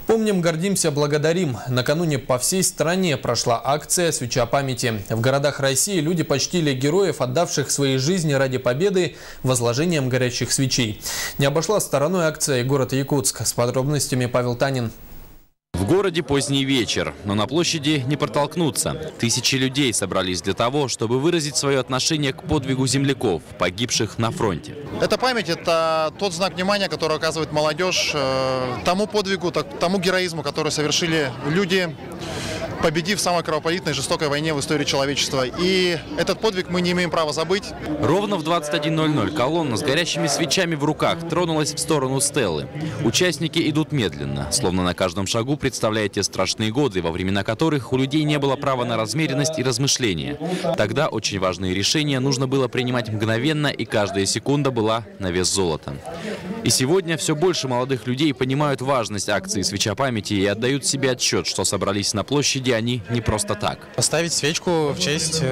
Помним, гордимся, благодарим. Накануне по всей стране прошла акция «Свеча памяти». В городах России люди почтили героев, отдавших свои жизни ради победы, возложением горящих свечей. Не обошла стороной акция и город Якутск. С подробностями Павел Танин. В городе поздний вечер, но на площади не протолкнуться. Тысячи людей собрались для того, чтобы выразить свое отношение к подвигу земляков, погибших на фронте. Эта память – это тот знак внимания, который оказывает молодежь тому подвигу, тому героизму, который совершили люди, победив в самой кровопролитной жестокой войне в истории человечества. И этот подвиг мы не имеем права забыть. Ровно в 21:00 колонна с горящими свечами в руках тронулась в сторону стелы. Участники идут медленно, словно на каждом шагу представляя те страшные годы, во времена которых у людей не было права на размеренность и размышления. Тогда очень важные решения нужно было принимать мгновенно, и каждая секунда была на вес золота. И сегодня все больше молодых людей понимают важность акции «Свеча памяти» и отдают себе отчет, что собрались на площади они не просто так. Поставить свечку в честь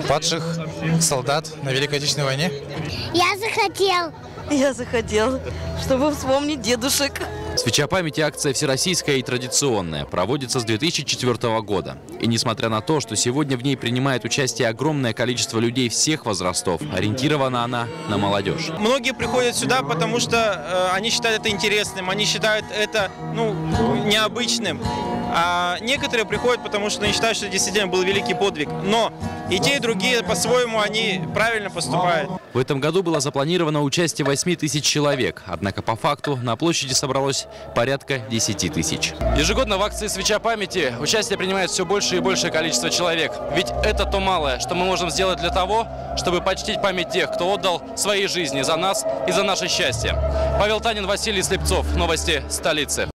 падших солдат на Великой Отечественной войне. Я захотел, чтобы вспомнить дедушек. «Свеча памяти» – акция всероссийская и традиционная, проводится с 2004 года. И несмотря на то, что сегодня в ней принимает участие огромное количество людей всех возрастов, ориентирована она на молодежь. Многие приходят сюда, потому что они считают это интересным, они считают это необычным. А некоторые приходят, потому что они считают, что действительно был великий подвиг. Но и те, и другие по-своему они правильно поступают. В этом году было запланировано участие 8 тысяч человек. Однако по факту на площади собралось порядка 10 тысяч. Ежегодно в акции «Свеча памяти» участие принимает все больше и большее количество человек. Ведь это то малое, что мы можем сделать для того, чтобы почтить память тех, кто отдал свои жизни за нас и за наше счастье. Павел Танин, Василий Слепцов. Новости столицы.